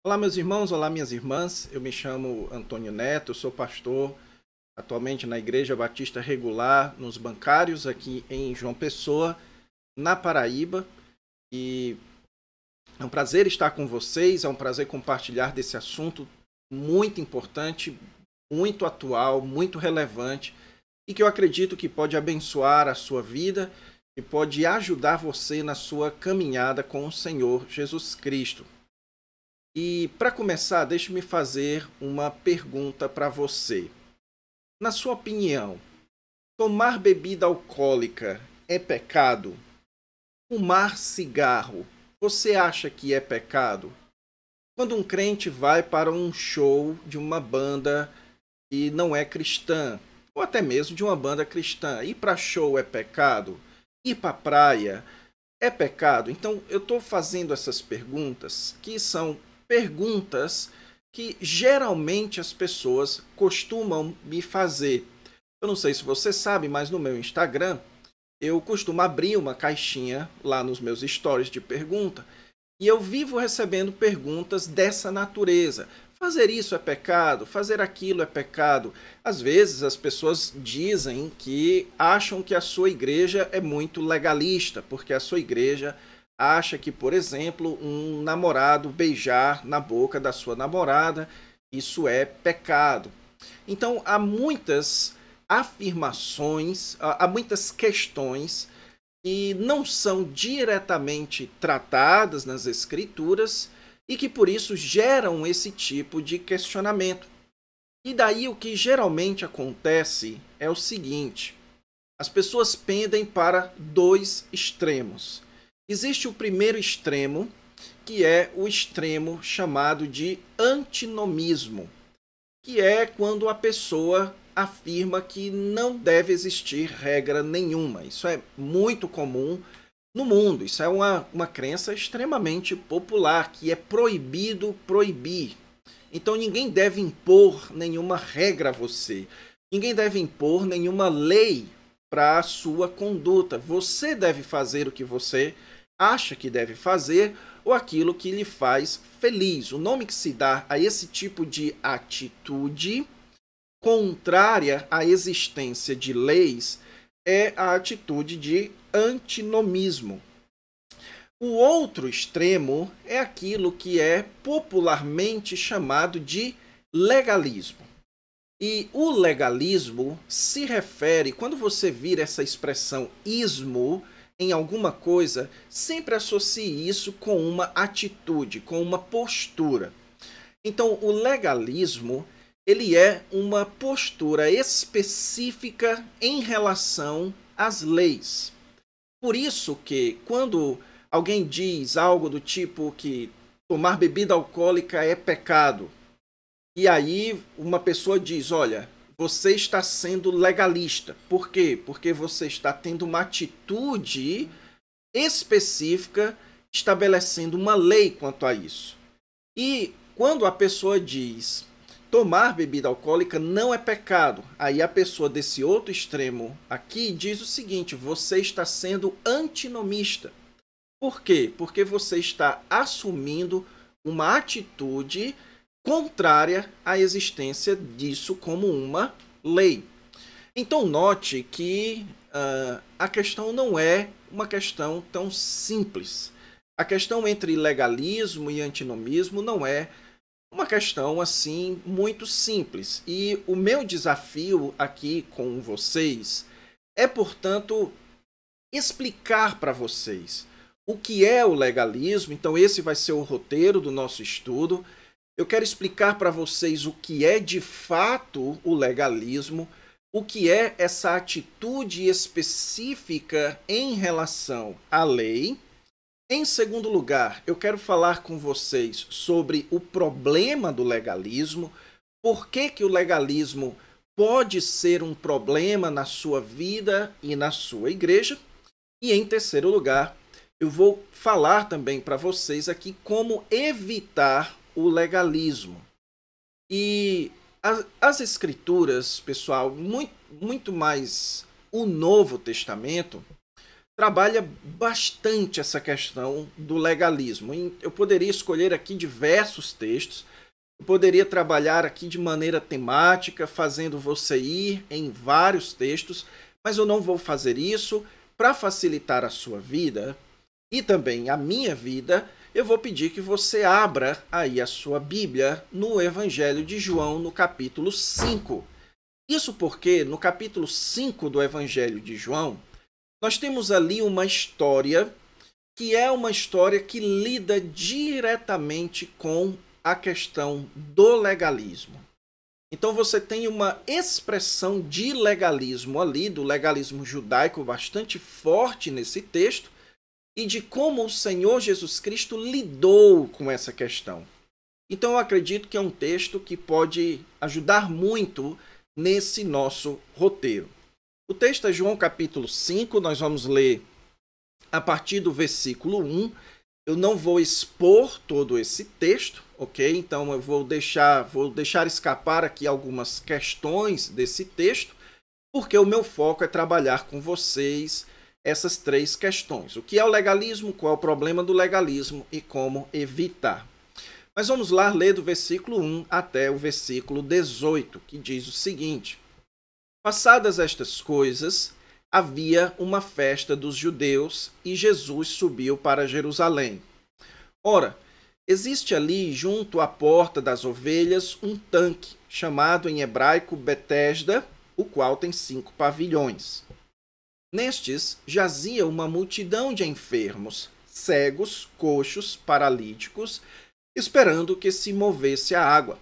Olá, meus irmãos, olá, minhas irmãs. Eu me chamo Antônio Neto, eu sou pastor atualmente na Igreja Batista Regular, nos Bancários, aqui em João Pessoa, na Paraíba. E é um prazer estar com vocês, é um prazer compartilhar desse assunto muito importante, muito atual, muito relevante e que eu acredito que pode abençoar a sua vida e pode ajudar você na sua caminhada com o Senhor Jesus Cristo. E para começar, deixe-me fazer uma pergunta para você. Na sua opinião, tomar bebida alcoólica é pecado? Fumar cigarro, você acha que é pecado? Quando um crente vai para um show de uma banda que não é cristã, ou até mesmo de uma banda cristã, ir para show é pecado? Ir para praia é pecado? Então, eu estou fazendo essas perguntas que são perguntas que geralmente as pessoas costumam me fazer. Eu não sei se você sabe, mas no meu Instagram eu costumo abrir uma caixinha lá nos meus stories de pergunta e eu vivo recebendo perguntas dessa natureza. Fazer isso é pecado? Fazer aquilo é pecado? Às vezes as pessoas dizem que acham que a sua igreja é muito legalista, porque a sua igreja acha que, por exemplo, um namorado beijar na boca da sua namorada, isso é pecado. Então, há muitas afirmações, há muitas questões que não são diretamente tratadas nas escrituras e que por isso geram esse tipo de questionamento. E daí o que geralmente acontece é o seguinte: as pessoas pendem para dois extremos. Existe o primeiro extremo, que é o extremo chamado de antinomismo, que é quando a pessoa afirma que não deve existir regra nenhuma. Isso é muito comum no mundo. Isso é uma crença extremamente popular, que é proibido proibir. Então ninguém deve impor nenhuma regra a você. Ninguém deve impor nenhuma lei para a sua conduta. Você deve fazer o que você acha que deve fazer ou aquilo que lhe faz feliz. O nome que se dá a esse tipo de atitude contrária à existência de leis é a atitude de antinomismo. O outro extremo é aquilo que é popularmente chamado de legalismo. E o legalismo se refere, quando você vira essa expressão ismo em alguma coisa, sempre associe isso com uma atitude, com uma postura. Então, o legalismo, ele é uma postura específica em relação às leis. Por isso que, quando alguém diz algo do tipo que tomar bebida alcoólica é pecado, e aí uma pessoa diz, olha, você está sendo legalista. Por quê? Porque você está tendo uma atitude específica estabelecendo uma lei quanto a isso. E quando a pessoa diz tomar bebida alcoólica não é pecado, aí a pessoa desse outro extremo aqui diz o seguinte, você está sendo antinomista. Por quê? Porque você está assumindo uma atitude contrária à existência disso como uma lei. Então note que a questão não é uma questão tão simples. A questão entre legalismo e antinomismo não é uma questão assim muito simples. E o meu desafio aqui com vocês é, portanto, explicar para vocês o que é o legalismo. Então esse vai ser o roteiro do nosso estudo. Eu quero explicar para vocês o que é de fato o legalismo, o que é essa atitude específica em relação à lei. Em segundo lugar, eu quero falar com vocês sobre o problema do legalismo, por que que o legalismo pode ser um problema na sua vida e na sua igreja. E em terceiro lugar, eu vou falar também para vocês aqui como evitar o legalismo. E as escrituras, pessoal, muito mais o Novo Testamento, trabalha bastante essa questão do legalismo. Eu poderia escolher aqui diversos textos, eu poderia trabalhar aqui de maneira temática, fazendo você ir em vários textos, mas eu não vou fazer isso. Para facilitar a sua vida e também a minha vida, eu vou pedir que você abra aí a sua Bíblia no Evangelho de João, no capítulo 5. Isso porque no capítulo 5 do Evangelho de João, nós temos ali uma história que é uma história que lida diretamente com a questão do legalismo. Então você tem uma expressão de legalismo ali, do legalismo judaico bastante forte nesse texto, e de como o Senhor Jesus Cristo lidou com essa questão. Então eu acredito que é um texto que pode ajudar muito nesse nosso roteiro. O texto é João capítulo 5, nós vamos ler a partir do versículo 1. Eu não vou expor todo esse texto, ok? Então eu vou deixar escapar aqui algumas questões desse texto, porque o meu foco é trabalhar com vocês essas três questões. O que é o legalismo, qual é o problema do legalismo e como evitar. Mas vamos lá ler do versículo 1 até o versículo 18, que diz o seguinte: Passadas estas coisas, havia uma festa dos judeus e Jesus subiu para Jerusalém. Ora, existe ali, junto à porta das ovelhas, um tanque, chamado em hebraico Betesda, o qual tem 5 pavilhões. Nestes jazia uma multidão de enfermos, cegos, coxos, paralíticos, esperando que se movesse a água.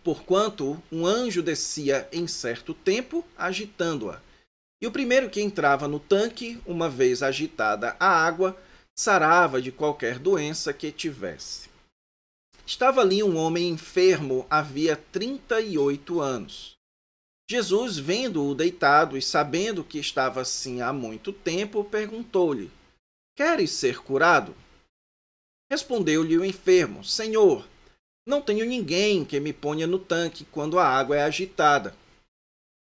Porquanto um anjo descia em certo tempo, agitando-a. E o primeiro que entrava no tanque, uma vez agitada a água, sarava de qualquer doença que tivesse. Estava ali um homem enfermo havia 38 anos. Jesus, vendo-o deitado e sabendo que estava assim há muito tempo, perguntou-lhe: Queres ser curado? Respondeu-lhe o enfermo: Senhor, não tenho ninguém que me ponha no tanque quando a água é agitada,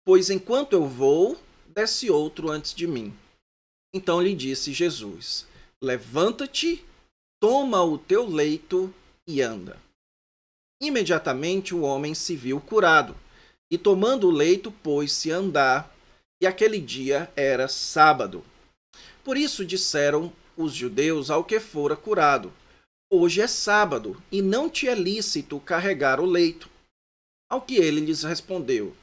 pois enquanto eu vou, desce outro antes de mim. Então lhe disse Jesus: Levanta-te, toma o teu leito e anda. Imediatamente o homem se viu curado, e tomando o leito pôs-se a andar, e aquele dia era sábado. Por isso disseram os judeus ao que fora curado: Hoje é sábado, e não te é lícito carregar o leito. Ao que ele lhes respondeu: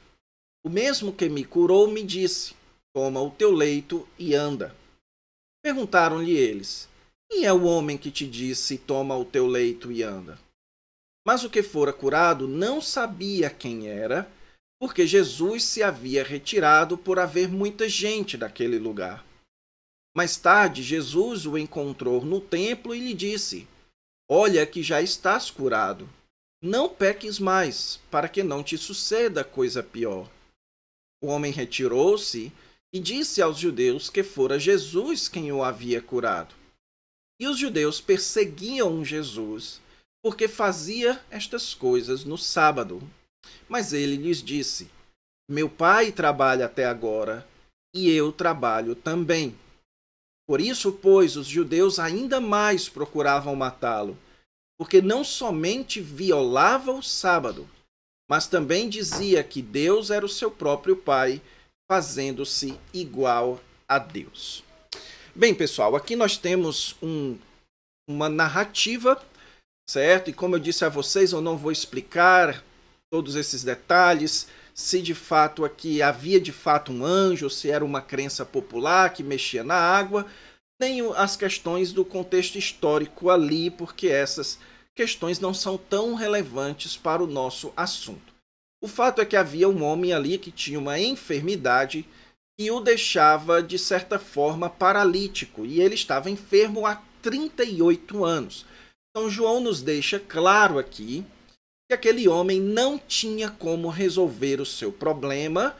O mesmo que me curou me disse: Toma o teu leito e anda. Perguntaram-lhe eles: Quem é o homem que te disse: Toma o teu leito e anda? Mas o que fora curado não sabia quem era, porque Jesus se havia retirado por haver muita gente naquele lugar. Mais tarde, Jesus o encontrou no templo e lhe disse: Olha que já estás curado. Não peques mais, para que não te suceda coisa pior. O homem retirou-se e disse aos judeus que fora Jesus quem o havia curado. E os judeus perseguiam Jesus, porque fazia estas coisas no sábado. Mas ele lhes disse: Meu pai trabalha até agora, e eu trabalho também. Por isso, pois, os judeus ainda mais procuravam matá-lo, porque não somente violava o sábado, mas também dizia que Deus era o seu próprio pai, fazendo-se igual a Deus. Bem, pessoal, aqui nós temos uma narrativa, certo? E como eu disse a vocês, eu não vou explicar todos esses detalhes, se de fato aqui havia de fato um anjo, se era uma crença popular que mexia na água, nem as questões do contexto histórico ali, porque essas questões não são tão relevantes para o nosso assunto. O fato é que havia um homem ali que tinha uma enfermidade que o deixava, de certa forma, paralítico, e ele estava enfermo há 38 anos. Então João nos deixa claro aqui que aquele homem não tinha como resolver o seu problema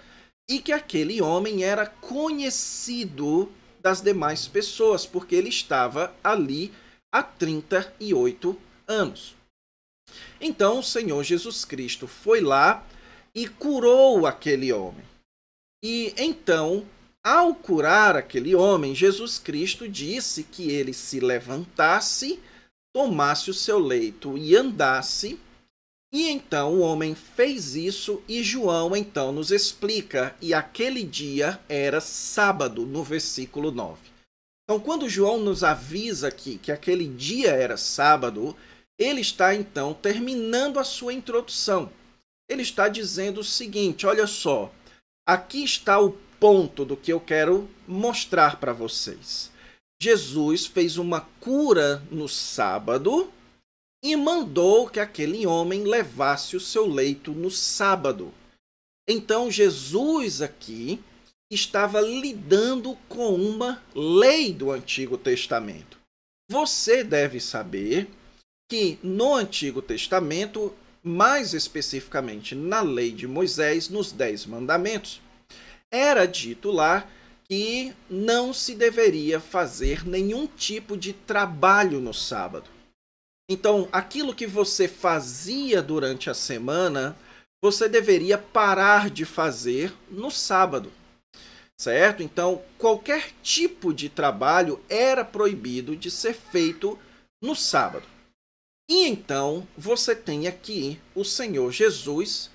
e que aquele homem era conhecido das demais pessoas, porque ele estava ali há 38 anos. Então o Senhor Jesus Cristo foi lá e curou aquele homem. E então Ao curar aquele homem, Jesus Cristo disse que ele se levantasse, tomasse o seu leito e andasse. E então o homem fez isso e João então nos explica, e aquele dia era sábado, no versículo 9. Então, quando João nos avisa aqui que aquele dia era sábado, ele está então terminando a sua introdução. Ele está dizendo o seguinte: olha só, aqui está o ponto do que eu quero mostrar para vocês. Jesus fez uma cura no sábado e mandou que aquele homem levasse o seu leito no sábado. Então, Jesus aqui estava lidando com uma lei do Antigo Testamento. Você deve saber que no Antigo Testamento, mais especificamente na lei de Moisés, nos 10 mandamentos, era dito lá que não se deveria fazer nenhum tipo de trabalho no sábado. Então, aquilo que você fazia durante a semana, você deveria parar de fazer no sábado, certo? Então, qualquer tipo de trabalho era proibido de ser feito no sábado. E então, você tem aqui o Senhor Jesus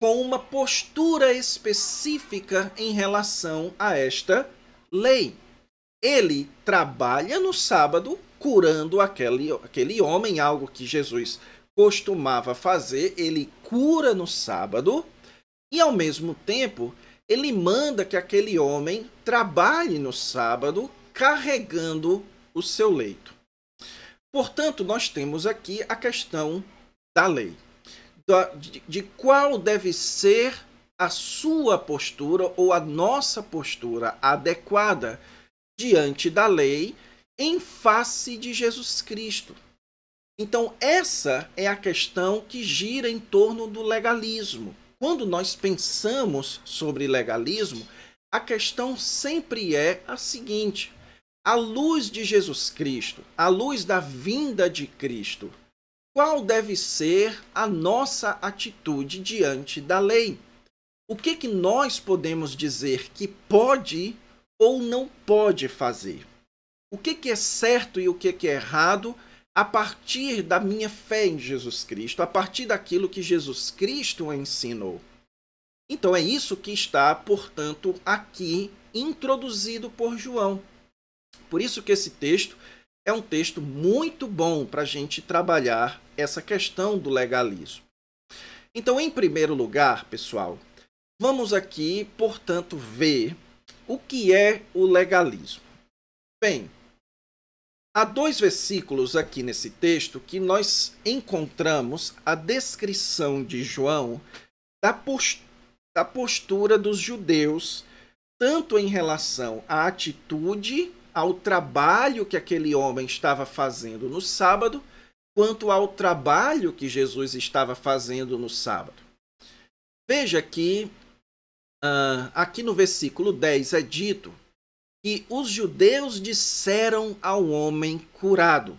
com uma postura específica em relação a esta lei. Ele trabalha no sábado, curando aquele homem, algo que Jesus costumava fazer. Ele cura no sábado e, ao mesmo tempo, ele manda que aquele homem trabalhe no sábado carregando o seu leito. Portanto, nós temos aqui a questão da lei, de qual deve ser a sua postura ou a nossa postura adequada diante da lei em face de Jesus Cristo. Então, essa é a questão que gira em torno do legalismo. Quando nós pensamos sobre legalismo, a questão sempre é a seguinte: à luz de Jesus Cristo, à luz da vinda de Cristo, qual deve ser a nossa atitude diante da lei? O que nós podemos dizer que pode ou não pode fazer? O que é certo e o que é errado a partir da minha fé em Jesus Cristo, a partir daquilo que Jesus Cristo ensinou? Então é isso que está, portanto, aqui introduzido por João. Por isso que esse texto é um texto muito bom para a gente trabalhar essa questão do legalismo. Então, em primeiro lugar, pessoal, vamos aqui, portanto, ver o que é o legalismo. Bem, há 2 versículos aqui nesse texto que nós encontramos a descrição de João da postura dos judeus, tanto em relação à atitude, ao trabalho que aquele homem estava fazendo no sábado, quanto ao trabalho que Jesus estava fazendo no sábado. Veja que aqui no versículo 10 é dito que os judeus disseram ao homem curado.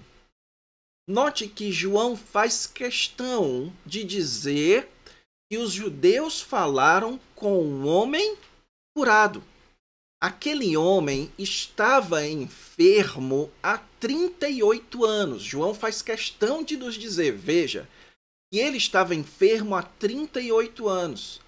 Note que João faz questão de dizer que os judeus falaram com um homem curado. Aquele homem estava enfermo há 38 anos. João faz questão de nos dizer, veja, que ele estava enfermo há 38 anos.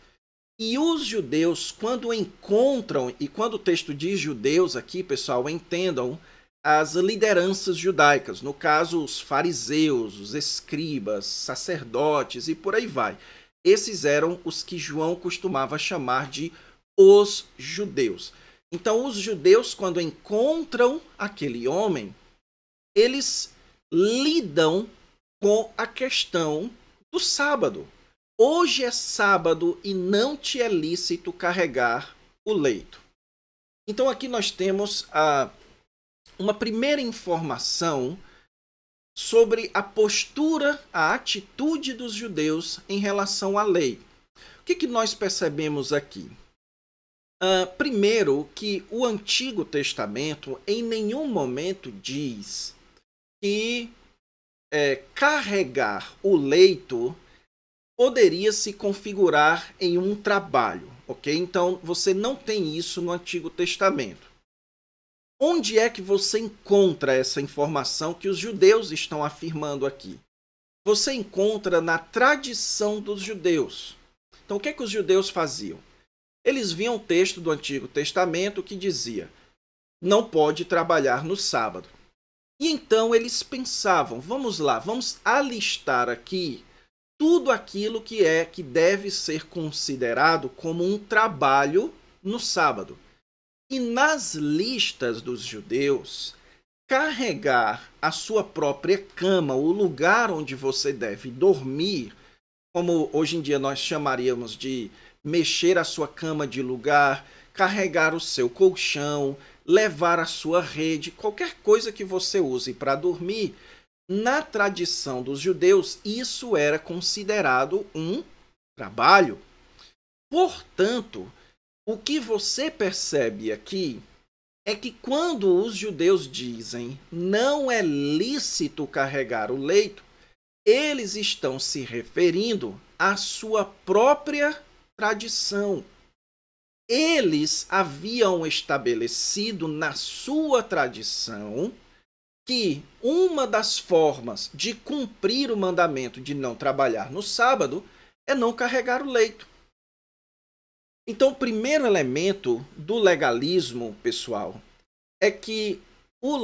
E os judeus, quando encontram, e quando o texto diz judeus aqui, pessoal, entendam as lideranças judaicas, no caso os fariseus, os escribas, sacerdotes e por aí vai. Esses eram os que João costumava chamar de os judeus. Então, os judeus, quando encontram aquele homem, eles lidam com a questão do sábado. Hoje é sábado e não te é lícito carregar o leito. Então, aqui nós temos uma primeira informação sobre a postura, a atitude dos judeus em relação à lei. O que nós percebemos aqui? Primeiro, que o Antigo Testamento em nenhum momento diz que carregar o leito poderia se configurar em um trabalho. ok? Então você não tem isso no Antigo Testamento. Onde é que você encontra essa informação que os judeus estão afirmando aqui? Você encontra na tradição dos judeus. Então o que é que os judeus faziam? Eles viam um texto do Antigo Testamento que dizia: não pode trabalhar no sábado. E então eles pensavam, vamos lá, vamos alistar aqui tudo aquilo que deve ser considerado como um trabalho no sábado. E nas listas dos judeus, carregar a sua própria cama, o lugar onde você deve dormir, como hoje em dia nós chamaríamos de mexer a sua cama de lugar, carregar o seu colchão, levar a sua rede, qualquer coisa que você use para dormir, na tradição dos judeus, isso era considerado um trabalho. Portanto, o que você percebe aqui é que quando os judeus dizem não é lícito carregar o leito, eles estão se referindo à sua própria tradição. Eles haviam estabelecido na sua tradição que uma das formas de cumprir o mandamento de não trabalhar no sábado é não carregar o leito. Então, o primeiro elemento do legalismo, pessoal, é que o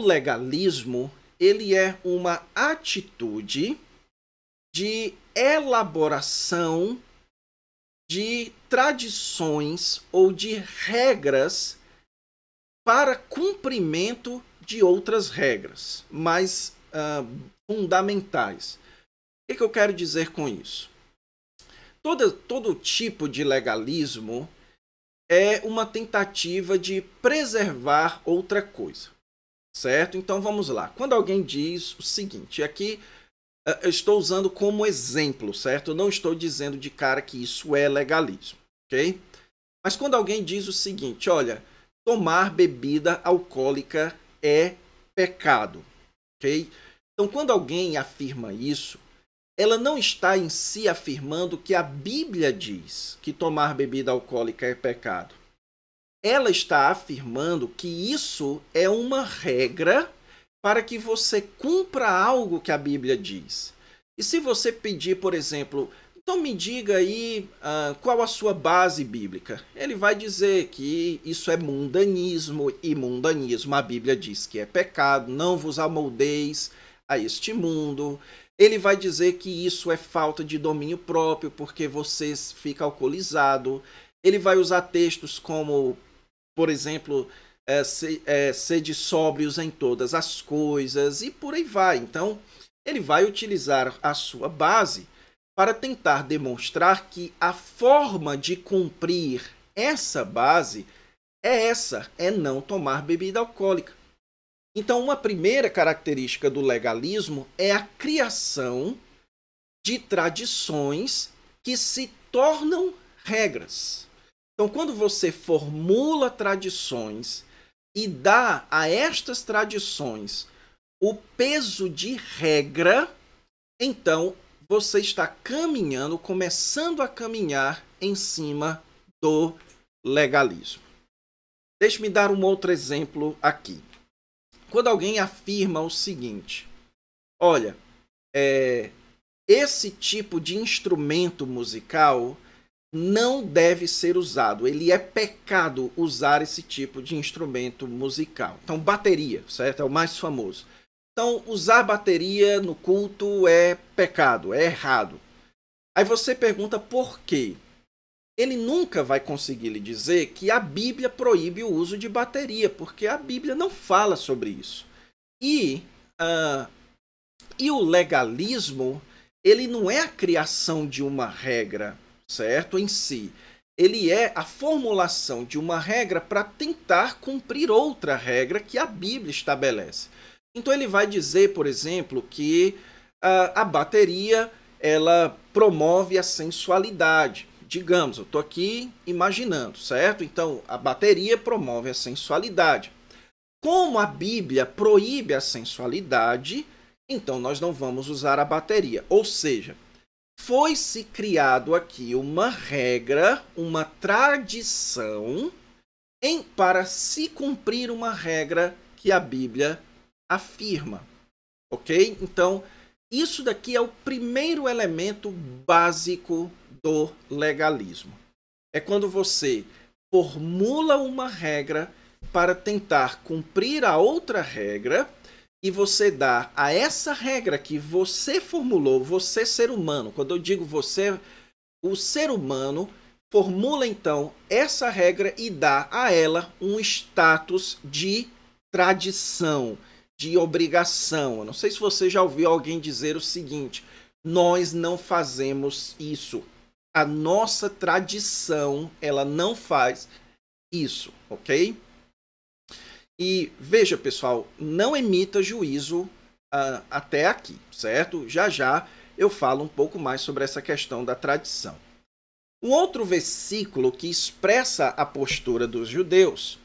legalismo ele é uma atitude de elaboração de tradições ou de regras para cumprimento de outras regras mais fundamentais. O que eu quero dizer com isso? Todo tipo de legalismo é uma tentativa de preservar outra coisa, certo? Então vamos lá. Quando alguém diz o seguinte, aqui eu estou usando como exemplo, certo? Eu não estou dizendo de cara que isso é legalismo, ok? Mas quando alguém diz o seguinte, olha, tomar bebida alcoólica é pecado, ok? Então quando alguém afirma isso, ela não está em si afirmando que a Bíblia diz que tomar bebida alcoólica é pecado. Ela está afirmando que isso é uma regra para que você cumpra algo que a Bíblia diz. E se você pedir, por exemplo, então me diga aí qual a sua base bíblica. Ele vai dizer que isso é mundanismo, e mundanismo a Bíblia diz que é pecado, não vos amoldeis a este mundo. Ele vai dizer que isso é falta de domínio próprio, porque você fica alcoolizado. Ele vai usar textos como, por exemplo, sede sóbrios em todas as coisas, e por aí vai. Então, ele vai utilizar a sua base para tentar demonstrar que a forma de cumprir essa base é não tomar bebida alcoólica. Então, uma primeira característica do legalismo é a criação de tradições que se tornam regras. Então, quando você formula tradições e dá a estas tradições o peso de regra, então você está começando a caminhar em cima do legalismo. Deixe-me dar um outro exemplo aqui. Quando alguém afirma o seguinte, olha, esse tipo de instrumento musical não deve ser usado. Ele é pecado usar esse tipo de instrumento musical. Então, bateria, certo? É o mais famoso. Então, usar bateria no culto é pecado, é errado. Aí você pergunta por quê? Ele nunca vai conseguir lhe dizer que a Bíblia proíbe o uso de bateria, porque a Bíblia não fala sobre isso. E o legalismo, ele não é a criação de uma regra, certo, em si. Ele é a formulação de uma regra para tentar cumprir outra regra que a Bíblia estabelece. Então ele vai dizer, por exemplo, que a bateria ela promove a sensualidade. Digamos, eu estou aqui imaginando, certo? Então, a bateria promove a sensualidade. Como a Bíblia proíbe a sensualidade, então nós não vamos usar a bateria. Ou seja, foi-se criado aqui uma regra, uma tradição, para se cumprir uma regra que a Bíblia afirma. Ok? Então, isso daqui é o primeiro elemento básico do legalismo. É quando você formula uma regra para tentar cumprir a outra regra e você dá a essa regra que você formulou, você ser humano. Quando eu digo você, o ser humano formula então essa regra e dá a ela um status de tradição, de obrigação. Eu não sei se você já ouviu alguém dizer o seguinte: nós não fazemos isso. A nossa tradição, ela não faz isso, ok? E veja, pessoal, não emita juízo até aqui, certo? Já já eu falo um pouco mais sobre essa questão da tradição. Um outro versículo que expressa a postura dos judeus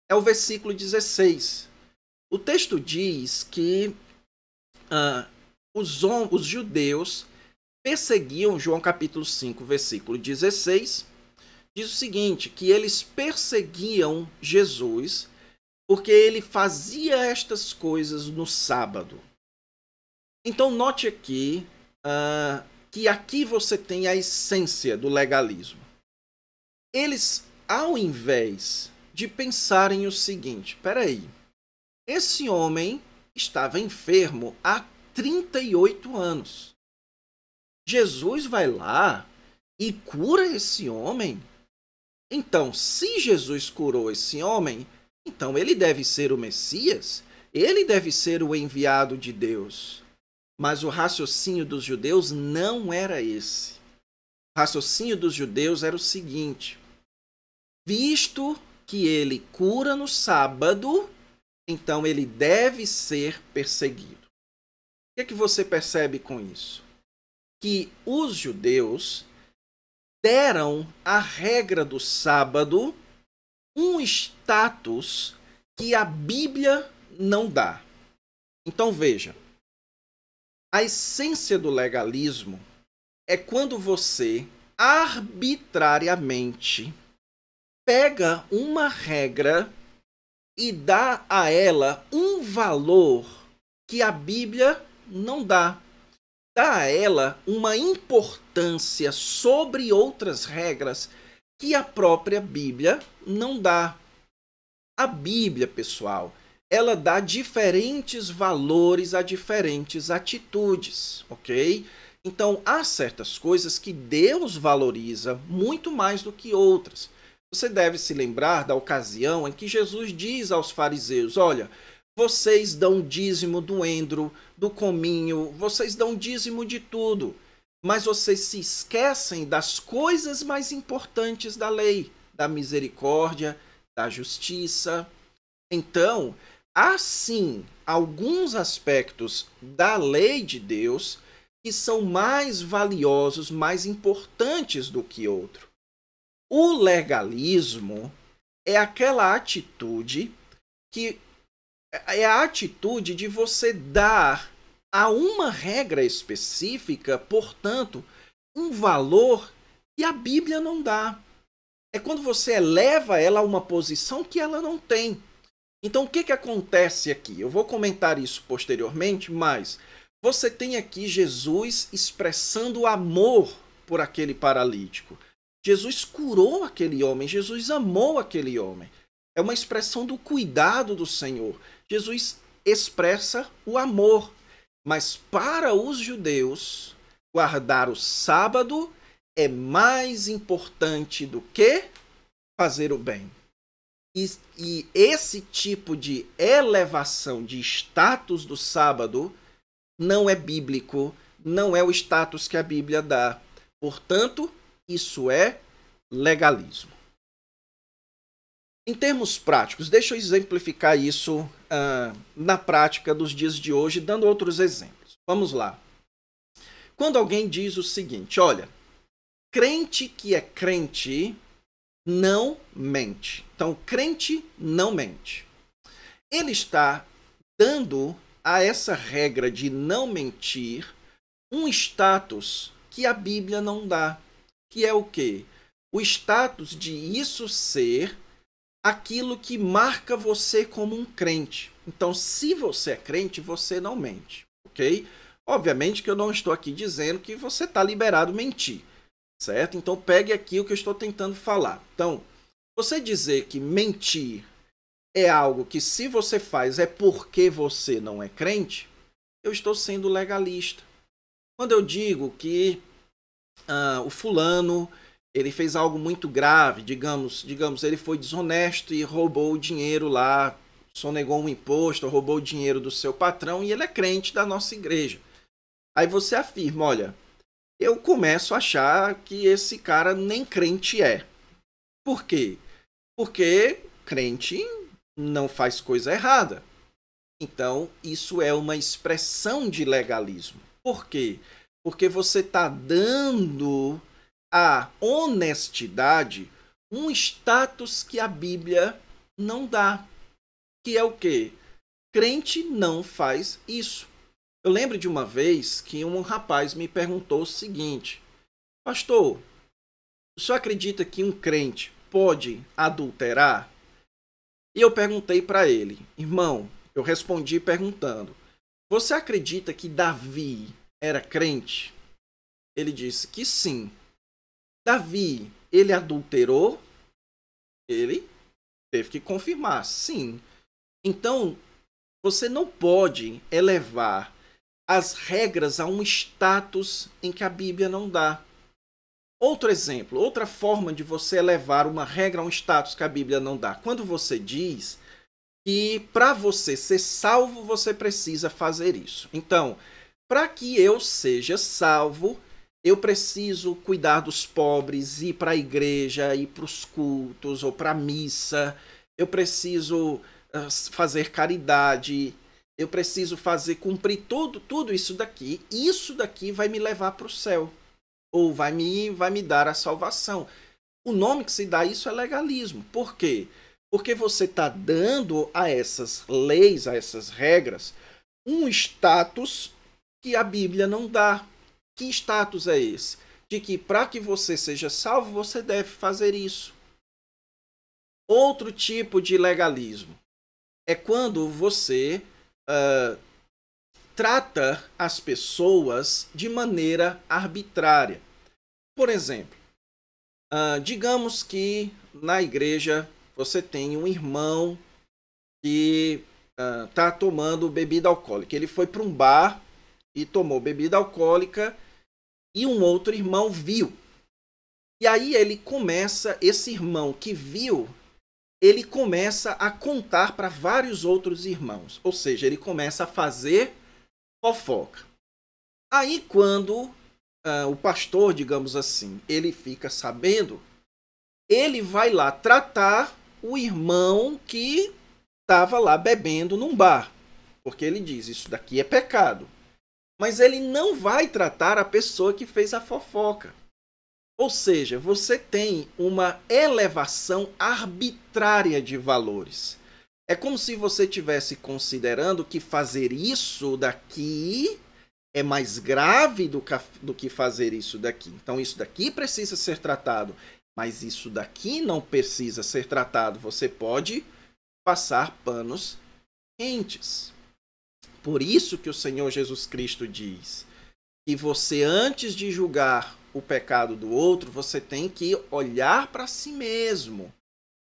é o versículo 16. O texto diz que os judeus perseguiam, João capítulo 5, versículo 16, diz o seguinte, que eles perseguiam Jesus porque ele fazia estas coisas no sábado. Então note aqui que aqui você tem a essência do legalismo. Eles, ao invés de pensarem o seguinte, peraí, esse homem estava enfermo há 38 anos. Jesus vai lá e cura esse homem? Então, se Jesus curou esse homem, então ele deve ser o Messias? Ele deve ser o enviado de Deus? Mas o raciocínio dos judeus não era esse. O raciocínio dos judeus era o seguinte: visto que ele cura no sábado, então ele deve ser perseguido. O que você percebe com isso? Que os judeus deram à regra do sábado um status que a Bíblia não dá. Então veja, a essência do legalismo é quando você arbitrariamente pega uma regra e dá a ela um valor que a Bíblia não dá. Dá a ela uma importância sobre outras regras que a própria Bíblia não dá. A Bíblia, pessoal, ela dá diferentes valores a diferentes atitudes, ok? Então, há certas coisas que Deus valoriza muito mais do que outras. Você deve se lembrar da ocasião em que Jesus diz aos fariseus: olha, vocês dão dízimo do endro, do cominho, vocês dão dízimo de tudo, mas vocês se esquecem das coisas mais importantes da lei, da misericórdia, da justiça. Então, há sim alguns aspectos da lei de Deus que são mais valiosos, mais importantes do que outro. O legalismo é aquela atitude que é a atitude de você dar a uma regra específica, portanto, um valor que a Bíblia não dá. É quando você eleva ela a uma posição que ela não tem. Então, o que acontece aqui? Eu vou comentar isso posteriormente, mas você tem aqui Jesus expressando amor por aquele paralítico. Jesus curou aquele homem, Jesus amou aquele homem. É uma expressão do cuidado do Senhor. Jesus expressa o amor. Mas para os judeus, guardar o sábado é mais importante do que fazer o bem. E esse tipo de elevação de status do sábado não é bíblico, não é o status que a Bíblia dá. Portanto, isso é legalismo. Em termos práticos, deixa eu exemplificar isso na prática dos dias de hoje, dando outros exemplos. Vamos lá. Quando alguém diz o seguinte, olha, crente que é crente não mente. Então, crente não mente. Ele está dando a essa regra de não mentir um status que a Bíblia não dá, que é o quê? O status de isso ser aquilo que marca você como um crente. Então, se você é crente, você não mente, ok? Obviamente que eu não estou aqui dizendo que você está liberado a mentir, certo? Então, pegue aqui o que eu estou tentando falar. Então, você dizer que mentir é algo que, se você faz, é porque você não é crente, eu estou sendo legalista. Quando eu digo que o fulano ele fez algo muito grave, digamos, ele foi desonesto e roubou o dinheiro lá, sonegou um imposto, roubou o dinheiro do seu patrão e ele é crente da nossa igreja. Aí você afirma, olha, eu começo a achar que esse cara nem crente é. Por quê? Porque crente não faz coisa errada. Então, isso é uma expressão de legalismo. Por quê? Porque você está dando à honestidade um status que a Bíblia não dá. Que é o quê? Crente não faz isso. Eu lembro de uma vez que um rapaz me perguntou o seguinte: pastor, o senhor acredita que um crente pode adulterar? E eu perguntei para ele, irmão, eu respondi perguntando, você acredita que Davi era crente? Ele disse que sim. Davi, ele adulterou? Ele teve que confirmar, sim. Então, você não pode elevar as regras a um status em que a Bíblia não dá. Outro exemplo, outra forma de você elevar uma regra a um status que a Bíblia não dá. Quando você diz que para você ser salvo, você precisa fazer isso. Então, para que eu seja salvo, eu preciso cuidar dos pobres, ir para a igreja, ir para os cultos ou para a missa. Eu preciso fazer caridade. Eu preciso cumprir tudo isso daqui. Isso daqui vai me levar para o céu. Ou vai me dar a salvação. O nome que se dá a isso é legalismo. Por quê? Porque você está dando a essas leis, a essas regras, um status que a Bíblia não dá. Que status é esse? De que para que você seja salvo, você deve fazer isso. Outro tipo de legalismo é quando você trata as pessoas de maneira arbitrária. Por exemplo, digamos que na igreja você tem um irmão que está tomando bebida alcoólica. Ele foi para um bar e tomou bebida alcoólica e um outro irmão viu. E aí esse irmão que viu, ele começa a contar para vários outros irmãos. Ou seja, ele começa a fazer fofoca. Aí quando o pastor, digamos assim, ele fica sabendo, ele vai lá tratar o irmão que estava lá bebendo num bar. Porque ele diz, isso daqui é pecado. Mas ele não vai tratar a pessoa que fez a fofoca. Ou seja, você tem uma elevação arbitrária de valores. É como se você estivesse considerando que fazer isso daqui é mais grave do que fazer isso daqui. Então, isso daqui precisa ser tratado, mas isso daqui não precisa ser tratado. Você pode passar panos quentes. Por isso que o Senhor Jesus Cristo diz que você, antes de julgar o pecado do outro, você tem que olhar para si mesmo.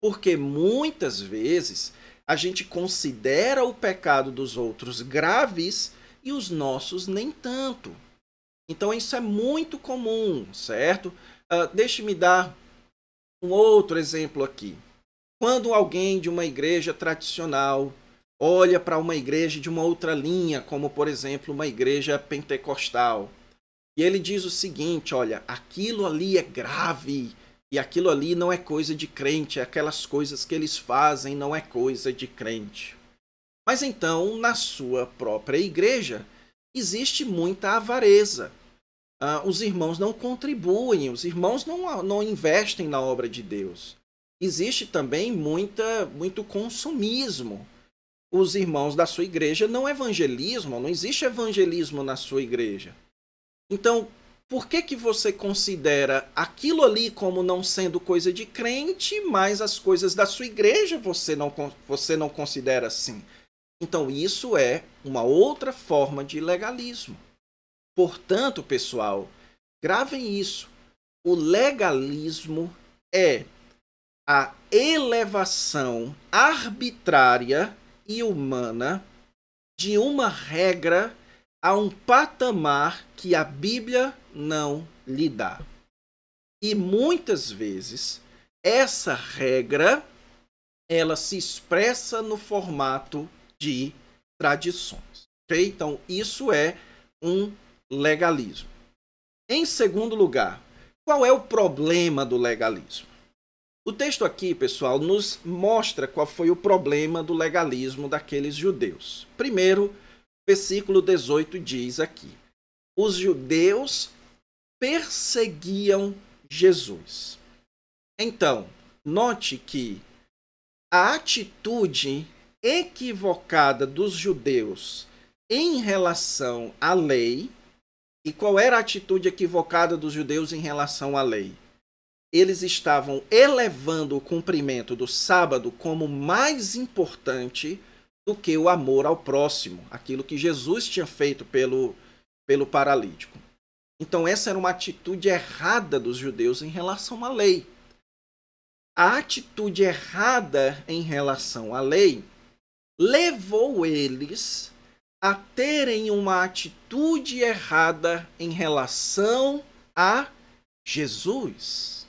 Porque muitas vezes a gente considera o pecado dos outros graves e os nossos nem tanto. Então isso é muito comum, certo? Deixe-me dar um outro exemplo aqui. Quando alguém de uma igreja tradicional olha para uma igreja de uma outra linha, como por exemplo uma igreja pentecostal, e ele diz o seguinte, olha, aquilo ali é grave, e aquilo ali não é coisa de crente, aquelas coisas que eles fazem não é coisa de crente. Mas então, na sua própria igreja, existe muita avareza. Os irmãos não contribuem, os irmãos não investem na obra de Deus. Existe também muito consumismo. Os irmãos da sua igreja não evangelizam, não existe evangelismo na sua igreja. Então, por que que você considera aquilo ali como não sendo coisa de crente, mas as coisas da sua igreja você não considera assim? Então, isso é uma outra forma de legalismo. Portanto, pessoal, gravem isso. O legalismo é a elevação arbitrária e humana de uma regra a um patamar que a Bíblia não lhe dá. E muitas vezes essa regra ela se expressa no formato de tradições. Okay? Então, isso é um legalismo. Em segundo lugar, qual é o problema do legalismo? O texto aqui, pessoal, nos mostra qual foi o problema do legalismo daqueles judeus. Primeiro, versículo 18 diz aqui: os judeus perseguiam Jesus. Então, note que a atitude equivocada dos judeus em relação à lei. E qual era a atitude equivocada dos judeus em relação à lei? Eles estavam elevando o cumprimento do sábado como mais importante do que o amor ao próximo, aquilo que Jesus tinha feito pelo paralítico. Então essa era uma atitude errada dos judeus em relação à lei. A atitude errada em relação à lei levou eles a terem uma atitude errada em relação a Jesus.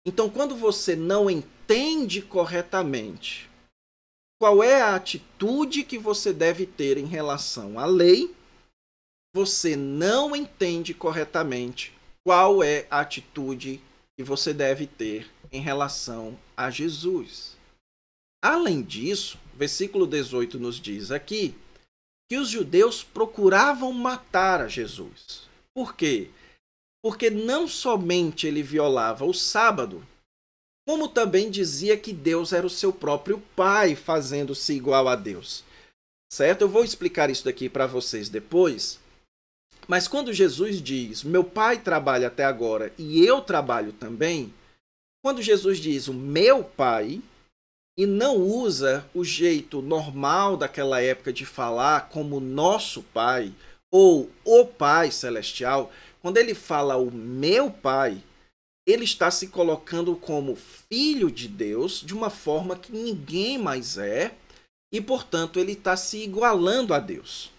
Então, quando você não entende corretamente qual é a atitude que você deve ter em relação à lei, você não entende corretamente qual é a atitude que você deve ter em relação a Jesus. Além disso, versículo 18 nos diz aqui que os judeus procuravam matar a Jesus. Por quê? Porque não somente ele violava o sábado, como também dizia que Deus era o seu próprio Pai, fazendo-se igual a Deus. Certo? Eu vou explicar isso daqui para vocês depois. Mas quando Jesus diz, meu Pai trabalha até agora e eu trabalho também, quando Jesus diz o meu Pai, e não usa o jeito normal daquela época de falar como nosso Pai ou o Pai Celestial, quando ele fala o meu Pai, ele está se colocando como filho de Deus de uma forma que ninguém mais é e, portanto, ele está se igualando a Deus.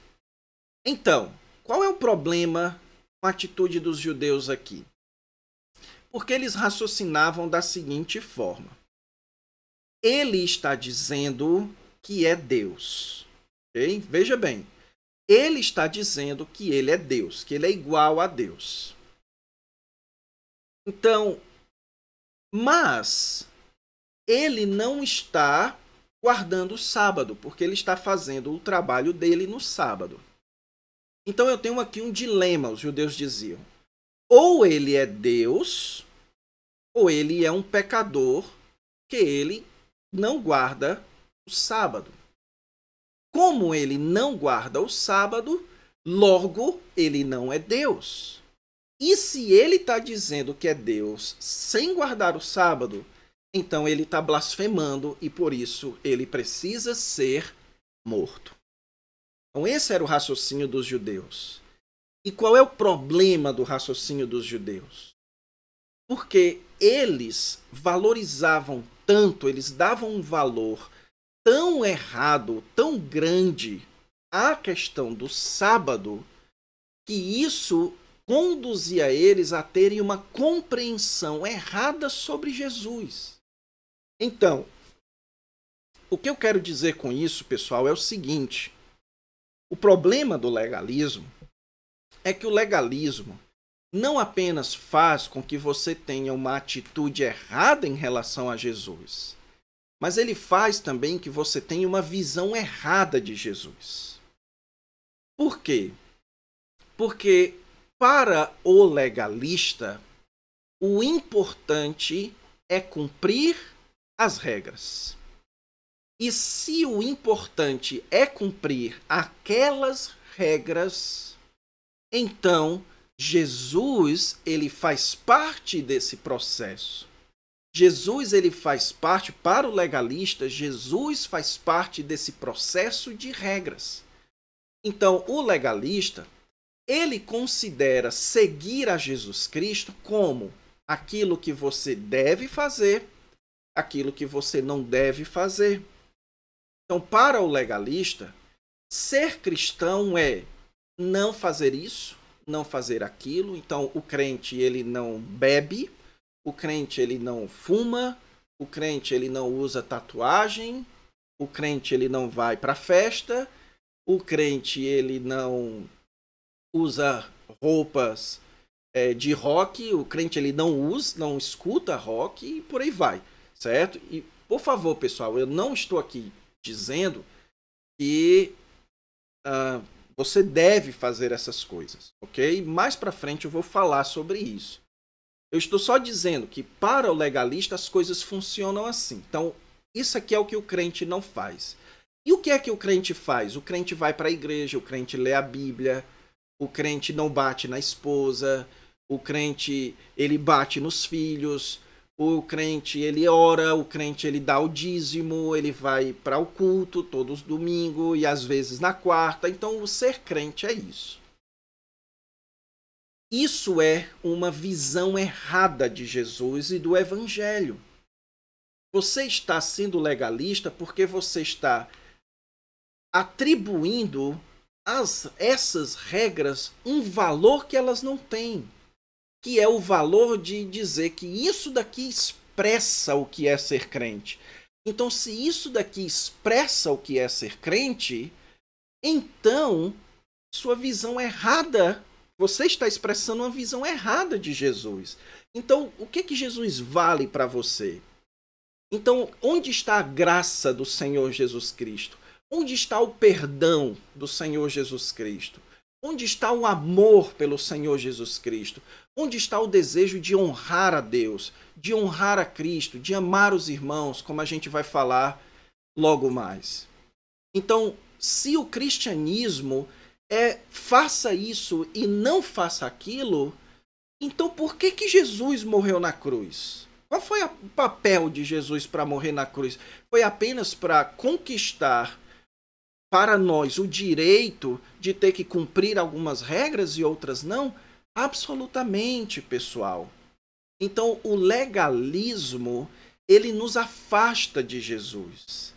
Então, qual é o problema com a atitude dos judeus aqui? Porque eles raciocinavam da seguinte forma: ele está dizendo que é Deus. Okay? Veja bem, ele está dizendo que ele é Deus, que ele é igual a Deus. Então, mas ele não está guardando o sábado, porque ele está fazendo o trabalho dele no sábado. Então eu tenho aqui um dilema, os judeus diziam. Ou ele é Deus, ou ele é um pecador, que ele não guarda o sábado. Como ele não guarda o sábado, logo ele não é Deus. E se ele está dizendo que é Deus sem guardar o sábado, então ele está blasfemando e por isso ele precisa ser morto. Então esse era o raciocínio dos judeus. E qual é o problema do raciocínio dos judeus? Porque eles valorizavam tanto, eles davam um valor tão errado, tão grande à questão do sábado, que isso conduzia eles a terem uma compreensão errada sobre Jesus. Então, o que eu quero dizer com isso, pessoal, é o seguinte: o problema do legalismo é que o legalismo não apenas faz com que você tenha uma atitude errada em relação a Jesus, mas ele faz também que você tenha uma visão errada de Jesus. Por quê? Porque para o legalista, o importante é cumprir as regras. E se o importante é cumprir aquelas regras, então Jesus, ele faz parte desse processo. Jesus, ele faz parte, para o legalista, Jesus faz parte desse processo de regras. Então, o legalista, ele considera seguir a Jesus Cristo como aquilo que você deve fazer, aquilo que você não deve fazer. Então, para o legalista, ser cristão é não fazer isso, não fazer aquilo. Então, o crente, ele não bebe, o crente, ele não fuma, o crente, ele não usa tatuagem, o crente, ele não vai para festa, o crente, ele não usa roupas de rock, o crente, ele não escuta rock e por aí vai, certo? E, por favor, pessoal, eu não estou aqui dizendo que você deve fazer essas coisas, ok? Mais para frente eu vou falar sobre isso. Eu estou só dizendo que para o legalista as coisas funcionam assim. Então, isso aqui é o que o crente não faz. E o que é que o crente faz? O crente vai para a igreja, o crente lê a Bíblia, o crente não bate na esposa, o crente ele bate nos filhos, o crente ele ora, o crente ele dá o dízimo, ele vai para o culto todos os domingos e às vezes na quarta. Então, o ser crente é isso. Isso é uma visão errada de Jesus e do Evangelho. Você está sendo legalista porque você está atribuindo a essas regras um valor que elas não têm, que é o valor de dizer que isso daqui expressa o que é ser crente. Então, se isso daqui expressa o que é ser crente, então sua visão errada, você está expressando uma visão errada de Jesus. Então, o que Jesus vale para você? Então, onde está a graça do Senhor Jesus Cristo? Onde está o perdão do Senhor Jesus Cristo? Onde está o amor pelo Senhor Jesus Cristo? Onde está o desejo de honrar a Deus, de honrar a Cristo, de amar os irmãos, como a gente vai falar logo mais? Então, se o cristianismo faça isso e não faça aquilo, então por que Jesus morreu na cruz? Qual foi o papel de Jesus para morrer na cruz? Foi apenas para conquistar para nós o direito de ter que cumprir algumas regras e outras não? Absolutamente, pessoal. Então, o legalismo, ele nos afasta de Jesus.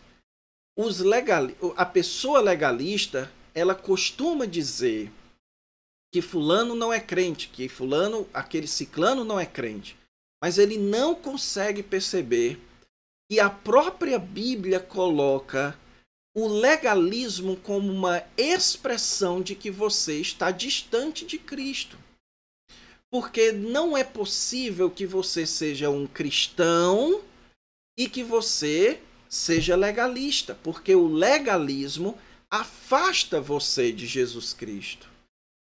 A pessoa legalista, ela costuma dizer que fulano não é crente, que aquele ciclano não é crente. Mas ele não consegue perceber que a própria Bíblia coloca o legalismo como uma expressão de que você está distante de Cristo. Porque não é possível que você seja um cristão e que você seja legalista, porque o legalismo afasta você de Jesus Cristo.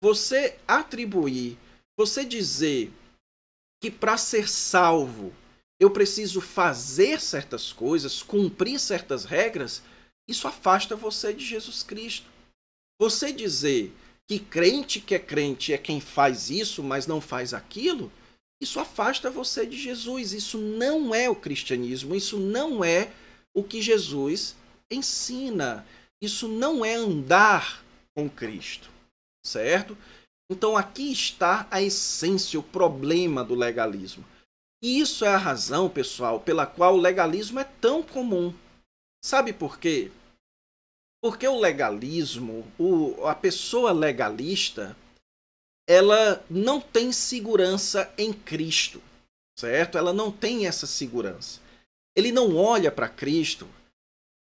Você dizer que para ser salvo eu preciso fazer certas coisas, cumprir certas regras, isso afasta você de Jesus Cristo. Você dizer que é crente é quem faz isso, mas não faz aquilo, isso afasta você de Jesus. Isso não é o cristianismo, isso não é o que Jesus ensina. Isso não é andar com Cristo, certo? Então aqui está a essência, o problema do legalismo. E isso é a razão, pessoal, pela qual o legalismo é tão comum. Sabe por quê? Porque o legalismo, a pessoa legalista, ela não tem segurança em Cristo, certo? Ela não tem essa segurança. Ele não olha para Cristo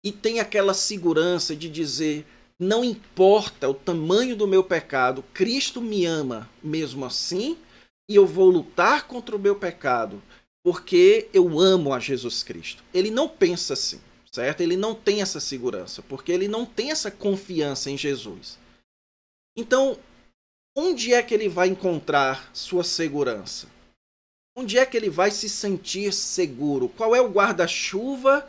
e tem aquela segurança de dizer: não importa o tamanho do meu pecado, Cristo me ama mesmo assim e eu vou lutar contra o meu pecado porque eu amo a Jesus Cristo. Ele não pensa assim. Certo? Ele não tem essa segurança, porque ele não tem essa confiança em Jesus. Então, onde é que ele vai encontrar sua segurança? Onde é que ele vai se sentir seguro? Qual é o guarda-chuva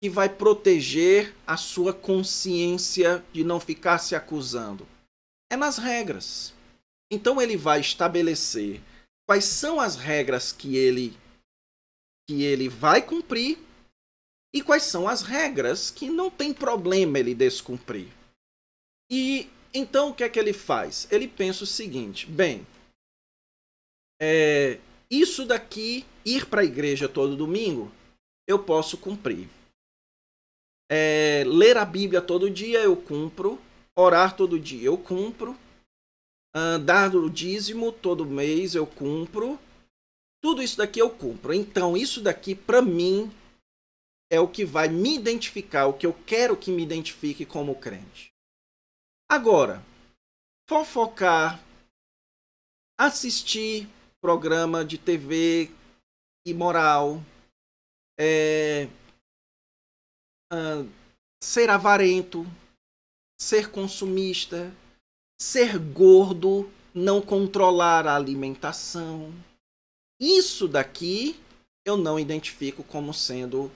que vai proteger a sua consciência de não ficar se acusando? É nas regras. Então ele vai estabelecer quais são as regras que ele vai cumprir e quais são as regras que não tem problema ele descumprir. E então o que é que ele faz? Ele pensa o seguinte: bem, isso daqui, ir para a igreja todo domingo, eu posso cumprir. Ler a Bíblia todo dia eu cumpro. Orar todo dia eu cumpro. Dar o dízimo todo mês eu cumpro. Tudo isso daqui eu cumpro. Então isso daqui para mim é o que vai me identificar, o que eu quero que me identifique como crente. Agora, fofocar, assistir programa de TV imoral, ser avarento, ser consumista, ser gordo, não controlar a alimentação. Isso daqui eu não identifico como sendo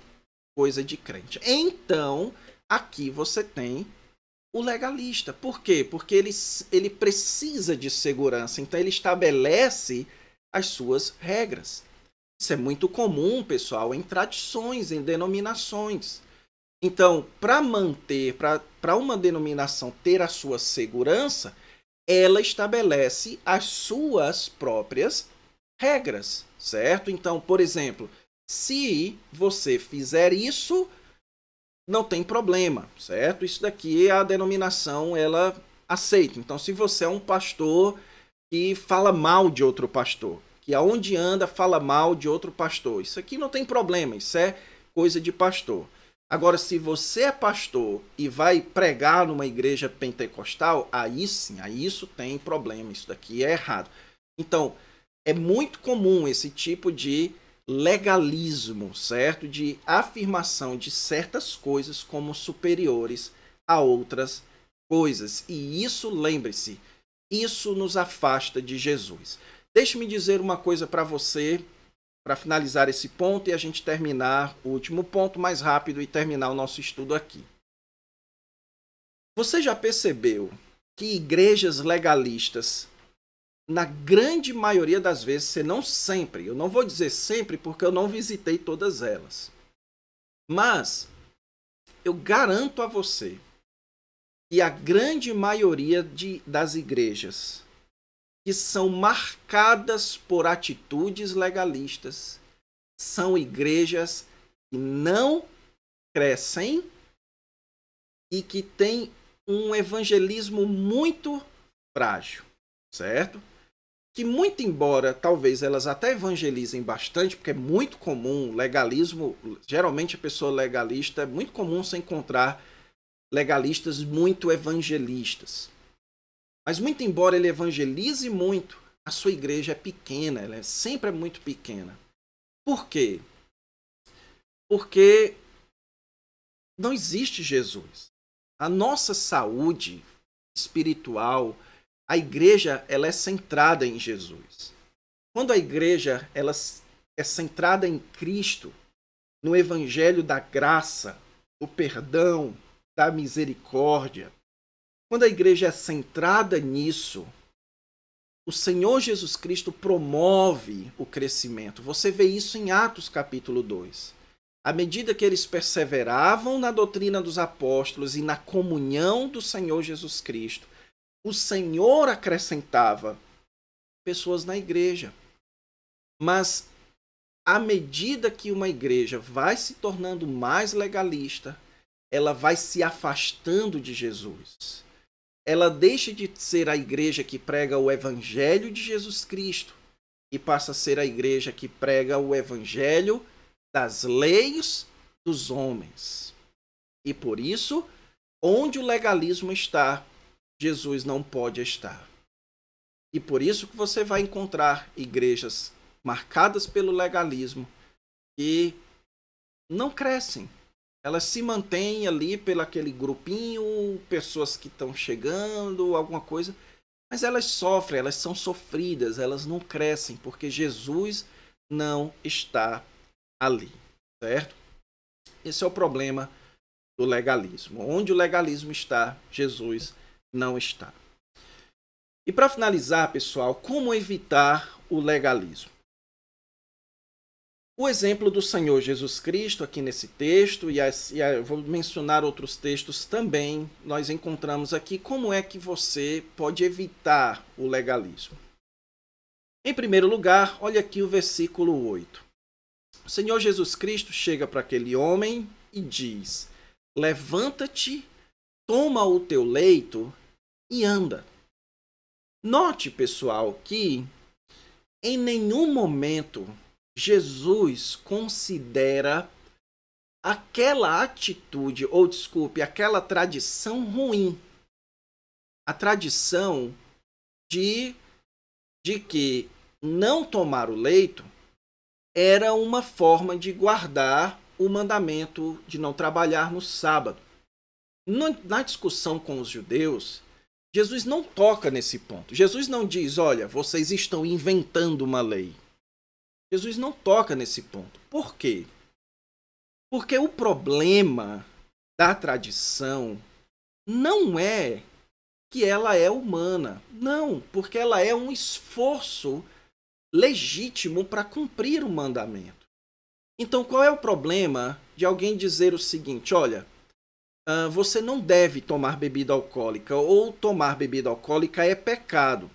coisa de crente. Então, aqui você tem o legalista. Por quê? Porque ele precisa de segurança. Então, ele estabelece as suas regras. Isso é muito comum, pessoal, em tradições, em denominações. Então, para manter, para uma denominação ter a sua segurança, ela estabelece as suas próprias regras, certo? Então, por exemplo, se você fizer isso, não tem problema, certo? Isso daqui a denominação ela aceita. Então, se você é um pastor que fala mal de outro pastor, que aonde anda fala mal de outro pastor, isso aqui não tem problema, isso é coisa de pastor. Agora, se você é pastor e vai pregar numa igreja pentecostal, aí sim, aí isso tem problema, isso daqui é errado. Então, é muito comum esse tipo de legalismo, certo? De afirmação de certas coisas como superiores a outras coisas. E isso, lembre-se, isso nos afasta de Jesus. Deixe-me dizer uma coisa para você, para finalizar esse ponto e a gente terminar o último ponto mais rápido e terminar o nosso estudo aqui. Você já percebeu que igrejas legalistas, na grande maioria das vezes, se não sempre, eu não vou dizer sempre porque eu não visitei todas elas, mas eu garanto a você que a grande maioria das igrejas que são marcadas por atitudes legalistas são igrejas que não crescem e que têm um evangelismo muito frágil, certo? Que muito embora talvez elas até evangelizem bastante, porque é muito comum legalismo, geralmente a pessoa legalista, é muito comum você encontrar legalistas muito evangelistas. Mas muito embora ele evangelize muito, a sua igreja é pequena, ela sempre é muito pequena. Por quê? Porque não existe Jesus. A nossa saúde espiritual, a igreja ela é centrada em Jesus. Quando a igreja ela é centrada em Cristo, no evangelho da graça, do perdão, da misericórdia, quando a igreja é centrada nisso, o Senhor Jesus Cristo promove o crescimento. Você vê isso em Atos capítulo 2. À medida que eles perseveravam na doutrina dos apóstolos e na comunhão do Senhor Jesus Cristo, o Senhor acrescentava pessoas na igreja. Mas à medida que uma igreja vai se tornando mais legalista, ela vai se afastando de Jesus. Ela deixa de ser a igreja que prega o evangelho de Jesus Cristo e passa a ser a igreja que prega o evangelho das leis dos homens. E por isso, onde o legalismo está, Jesus não pode estar. E por isso que você vai encontrar igrejas marcadas pelo legalismo que não crescem. Elas se mantêm ali pelo aquele grupinho, pessoas que estão chegando, alguma coisa, mas elas sofrem, elas são sofridas, elas não crescem, porque Jesus não está ali, certo? Esse é o problema do legalismo. Onde o legalismo está, Jesus não está. E para finalizar, pessoal, como evitar o legalismo? O exemplo do Senhor Jesus Cristo aqui nesse texto, eu vou mencionar outros textos também, nós encontramos aqui como é que você pode evitar o legalismo. Em primeiro lugar, olha aqui o versículo 8. O Senhor Jesus Cristo chega para aquele homem e diz: levanta-te, toma o teu leito e anda. Note, pessoal, que em nenhum momento Jesus considera aquela atitude, ou desculpe, aquela tradição ruim. A tradição de que não tomar o leito era uma forma de guardar o mandamento de não trabalhar no sábado. Na discussão com os judeus, Jesus não toca nesse ponto. Jesus não diz, olha, vocês estão inventando uma lei. Jesus não toca nesse ponto. Por quê? Porque o problema da tradição não é que ela é humana. Não, porque ela é um esforço legítimo para cumprir o mandamento. Então, qual é o problema de alguém dizer o seguinte, olha, você não deve tomar bebida alcoólica, ou tomar bebida alcoólica é pecado.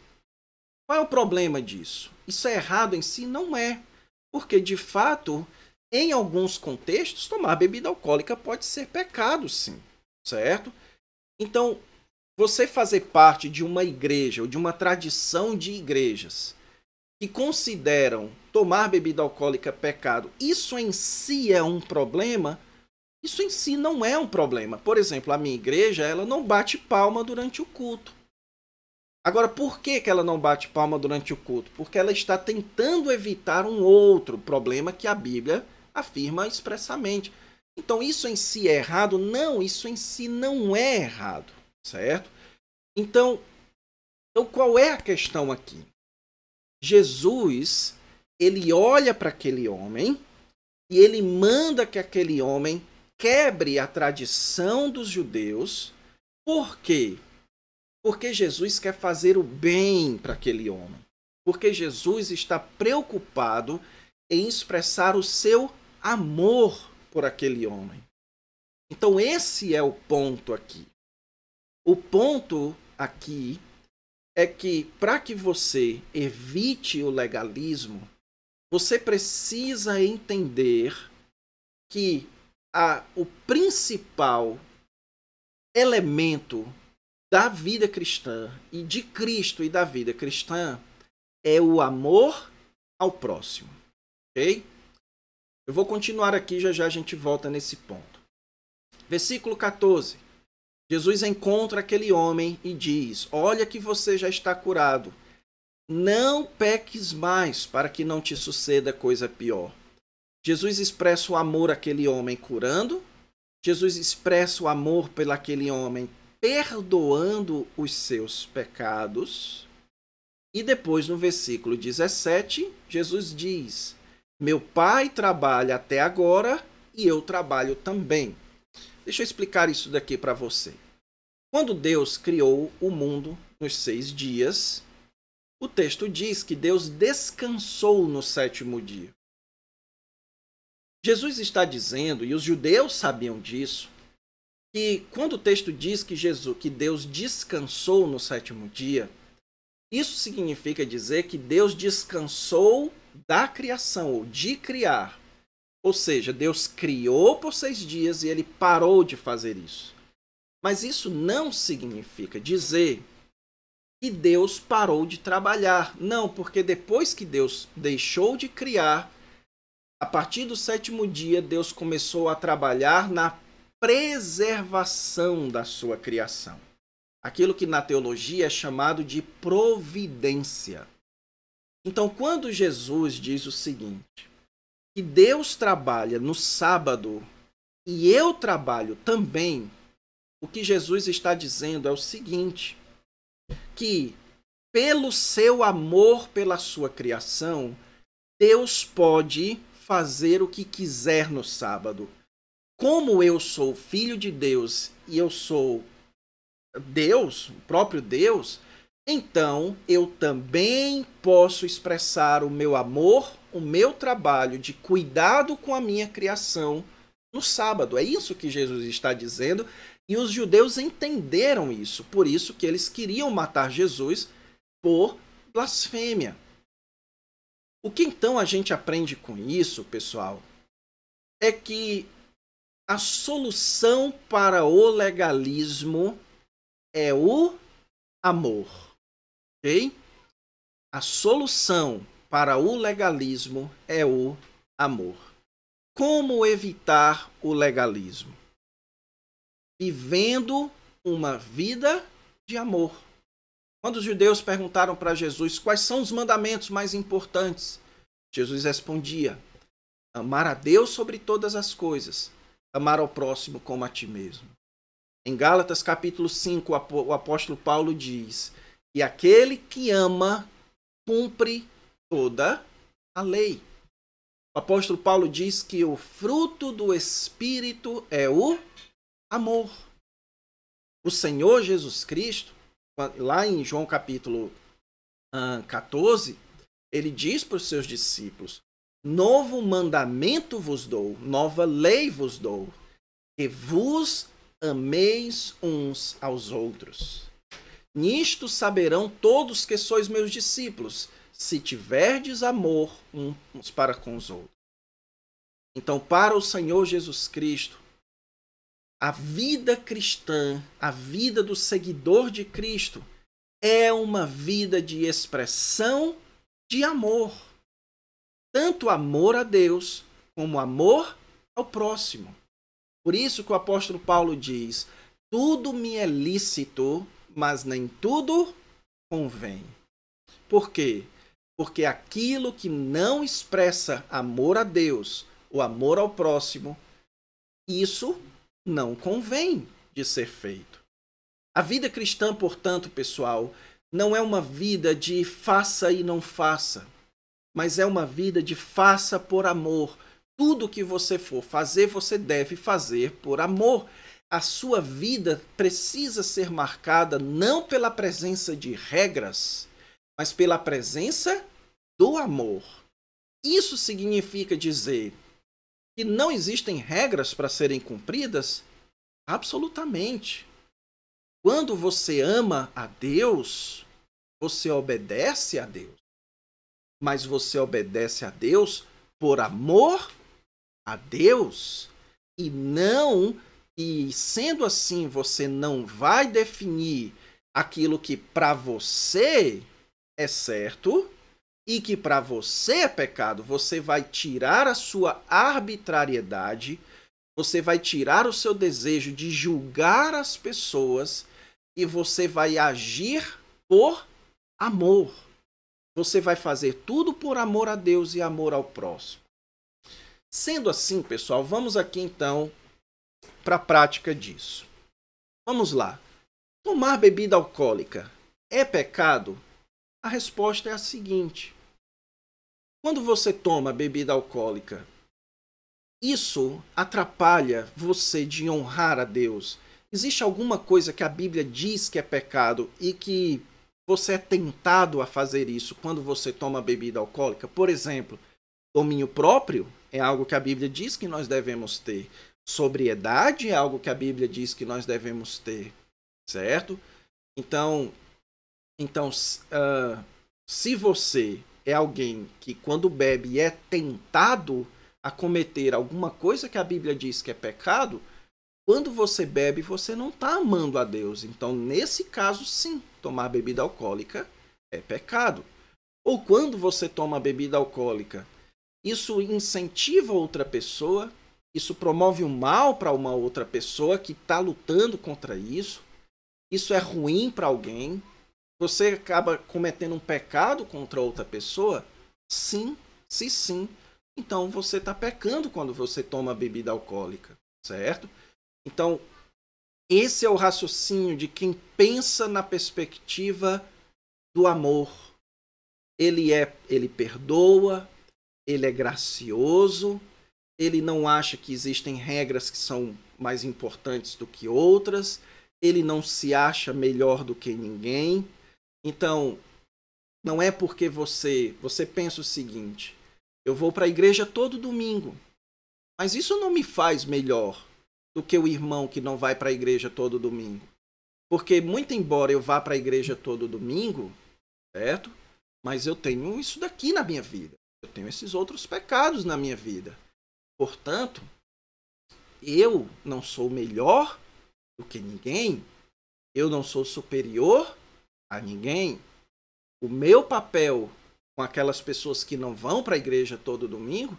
Qual é o problema disso? Isso é errado em si? Não é. Porque, de fato, em alguns contextos, tomar bebida alcoólica pode ser pecado, sim. Certo? Então, você fazer parte de uma igreja ou de uma tradição de igrejas que consideram tomar bebida alcoólica pecado, isso em si é um problema? Isso em si não é um problema. Por exemplo, a minha igreja, ela não bate palma durante o culto. Agora, por que ela não bate palma durante o culto? Porque ela está tentando evitar um outro problema que a Bíblia afirma expressamente. Então, isso em si é errado? Não, isso em si não é errado, certo? Então qual é a questão aqui? Jesus, ele olha para aquele homem e ele manda que aquele homem quebre a tradição dos judeus. Por quê? Porque Jesus quer fazer o bem para aquele homem. Porque Jesus está preocupado em expressar o seu amor por aquele homem. Então esse é o ponto aqui. O ponto aqui é que para que você evite o legalismo, você precisa entender que o principal elemento da vida cristã e de Cristo e da vida cristã é o amor ao próximo. Ok? Eu vou continuar aqui, já a gente volta nesse ponto. Versículo 14. Jesus encontra aquele homem e diz, olha que você já está curado. Não peques mais para que não te suceda coisa pior. Jesus expressa o amor àquele homem curando. Jesus expressa o amor pelaquele homem perdoando os seus pecados. E depois, no versículo 17, Jesus diz, meu Pai trabalha até agora e eu trabalho também. Deixa eu explicar isso daqui para você. Quando Deus criou o mundo nos 6 dias, o texto diz que Deus descansou no 7º dia. Jesus está dizendo, e os judeus sabiam disso, que quando o texto diz que Deus descansou no 7º dia, isso significa dizer que Deus descansou da criação, ou de criar. Ou seja, Deus criou por 6 dias e ele parou de fazer isso. Mas isso não significa dizer que Deus parou de trabalhar. Não, porque depois que Deus deixou de criar, a partir do 7º dia, Deus começou a trabalhar na preservação da sua criação. Aquilo que na teologia é chamado de providência. Então, quando Jesus diz o seguinte, que Deus trabalha no sábado e eu trabalho também, o que Jesus está dizendo é o seguinte, que pelo seu amor pela sua criação, Deus pode fazer o que quiser no sábado. Como eu sou filho de Deus e eu sou Deus, o próprio Deus, então eu também posso expressar o meu amor, o meu trabalho de cuidado com a minha criação no sábado. É isso que Jesus está dizendo. E os judeus entenderam isso. Por isso que eles queriam matar Jesus por blasfêmia. O que então a gente aprende com isso, pessoal, é que a solução para o legalismo é o amor. Ok? A solução para o legalismo é o amor. Como evitar o legalismo? Vivendo uma vida de amor. Quando os judeus perguntaram para Jesus quais são os mandamentos mais importantes, Jesus respondia: amar a Deus sobre todas as coisas, amar ao próximo como a ti mesmo. Em Gálatas capítulo 5, o apóstolo Paulo diz: e aquele que ama cumpre toda a lei. O apóstolo Paulo diz que o fruto do Espírito é o amor. O Senhor Jesus Cristo, lá em João capítulo 14, ele diz para os seus discípulos: novo mandamento vos dou, nova lei vos dou, que vos ameis uns aos outros. Nisto saberão todos que sois meus discípulos, se tiverdes amor uns para com os outros. Então, para o Senhor Jesus Cristo, a vida cristã, a vida do seguidor de Cristo, é uma vida de expressão de amor. Tanto amor a Deus, como amor ao próximo. Por isso que o apóstolo Paulo diz: tudo me é lícito, mas nem tudo convém. Por quê? Porque aquilo que não expressa amor a Deus, o amor ao próximo, isso não convém de ser feito. A vida cristã, portanto, pessoal, não é uma vida de faça e não faça, mas é uma vida de faça por amor. Tudo que você for fazer, você deve fazer por amor. A sua vida precisa ser marcada não pela presença de regras, mas pela presença do amor. Isso significa dizer que não existem regras para serem cumpridas? Absolutamente. Quando você ama a Deus, você obedece a Deus. Mas você obedece a Deus por amor a Deus. E sendo assim, você não vai definir aquilo que para você é certo e que para você é pecado. Você vai tirar a sua arbitrariedade, você vai tirar o seu desejo de julgar as pessoas e você vai agir por amor. Você vai fazer tudo por amor a Deus e amor ao próximo. Sendo assim, pessoal, vamos aqui então para a prática disso. Vamos lá. Tomar bebida alcoólica é pecado? A resposta é a seguinte: quando você toma bebida alcoólica, isso atrapalha você de honrar a Deus? Existe alguma coisa que a Bíblia diz que é pecado e que você é tentado a fazer isso quando você toma bebida alcoólica? Por exemplo, domínio próprio é algo que a Bíblia diz que nós devemos ter. Sobriedade é algo que a Bíblia diz que nós devemos ter, certo? Então, se você é alguém que quando bebe é tentado a cometer alguma coisa que a Bíblia diz que é pecado, quando você bebe, você não está amando a Deus. Então, nesse caso, sim, tomar bebida alcoólica é pecado. Ou quando você toma bebida alcoólica, isso incentiva outra pessoa, isso promove o mal para uma outra pessoa que está lutando contra isso, isso é ruim para alguém, você acaba cometendo um pecado contra outra pessoa? Sim, sim. Então você está pecando quando você toma bebida alcoólica, certo? Então, esse é o raciocínio de quem pensa na perspectiva do amor. Ele perdoa, ele é gracioso, ele não acha que existem regras que são mais importantes do que outras, ele não se acha melhor do que ninguém. Então, não é porque você pensa o seguinte: eu vou para a igreja todo domingo, mas isso não me faz melhor do que o irmão que não vai para a igreja todo domingo. Porque, muito embora eu vá para a igreja todo domingo, certo? Mas eu tenho isso daqui na minha vida. Eu tenho esses outros pecados na minha vida. Portanto, eu não sou melhor do que ninguém. Eu não sou superior a ninguém. O meu papel com aquelas pessoas que não vão para a igreja todo domingo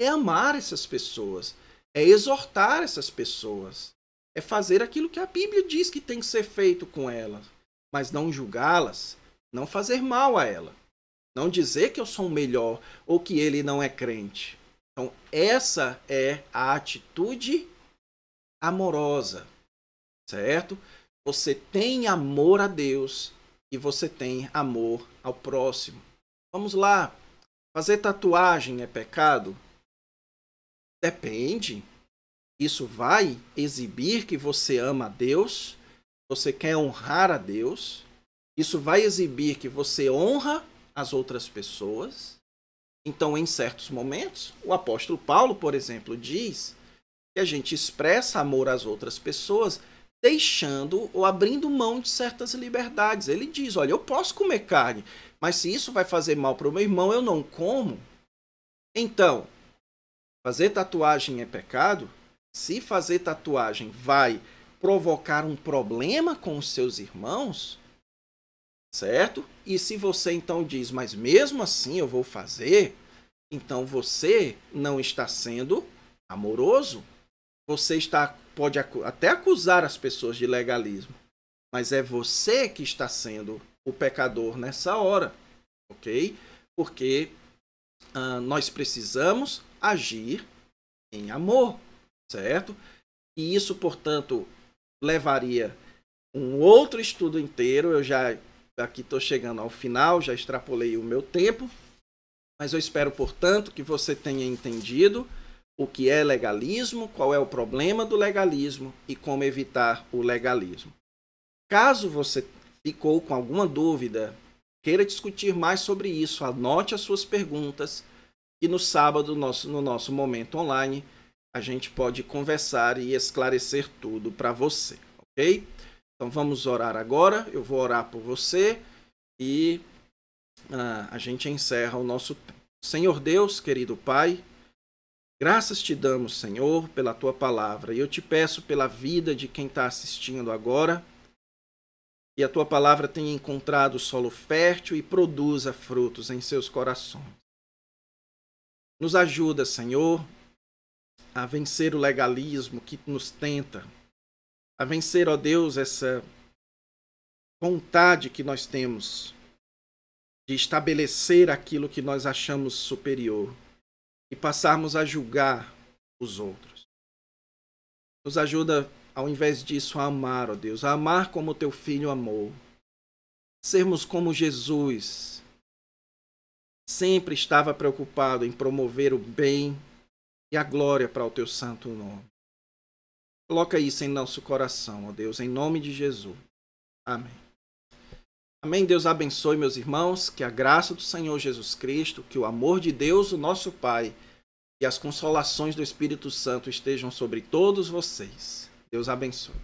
é amar essas pessoas, é exortar essas pessoas, é fazer aquilo que a Bíblia diz que tem que ser feito com elas, mas não julgá-las, não fazer mal a ela, não dizer que eu sou o melhor ou que ele não é crente. Então, essa é a atitude amorosa, certo? Você tem amor a Deus e você tem amor ao próximo. Vamos lá. Fazer tatuagem é pecado? Depende. Isso vai exibir que você ama a Deus, você quer honrar a Deus. Isso vai exibir que você honra as outras pessoas. Então, em certos momentos, o apóstolo Paulo, por exemplo, diz que a gente expressa amor às outras pessoas deixando ou abrindo mão de certas liberdades. Ele diz, olha, eu posso comer carne, mas se isso vai fazer mal para o meu irmão, eu não como. Então, fazer tatuagem é pecado? Se fazer tatuagem vai provocar um problema com os seus irmãos, certo? E se você então diz, mas mesmo assim eu vou fazer, então você não está sendo amoroso. Você pode até acusar as pessoas de legalismo, mas é você que está sendo o pecador nessa hora, ok? Porque nós precisamos agir em amor, certo? E isso, portanto, levaria um outro estudo inteiro. Eu já aqui estou chegando ao final, já extrapolei o meu tempo, mas eu espero, portanto, que você tenha entendido o que é legalismo, qual é o problema do legalismo e como evitar o legalismo. Caso você ficou com alguma dúvida, queira discutir mais sobre isso, anote as suas perguntas e no sábado, no nosso momento online, a gente pode conversar e esclarecer tudo para você, ok? Então vamos orar agora, eu vou orar por você e a gente encerra o nosso tempo. Senhor Deus, querido Pai, graças te damos, Senhor, pela tua palavra. E eu te peço pela vida de quem está assistindo agora, que a tua palavra tenha encontrado solo fértil e produza frutos em seus corações. Nos ajuda, Senhor, a vencer o legalismo que nos tenta, a vencer, ó Deus, essa vontade que nós temos de estabelecer aquilo que nós achamos superior e passarmos a julgar os outros. Nos ajuda, ao invés disso, a amar, ó Deus, a amar como teu filho amou. Sermos como Jesus, sempre estava preocupado em promover o bem e a glória para o teu santo nome. Coloca isso em nosso coração, ó Deus, em nome de Jesus. Amém. Amém. Deus abençoe, meus irmãos, que a graça do Senhor Jesus Cristo, que o amor de Deus, o nosso Pai, e as consolações do Espírito Santo estejam sobre todos vocês. Deus abençoe.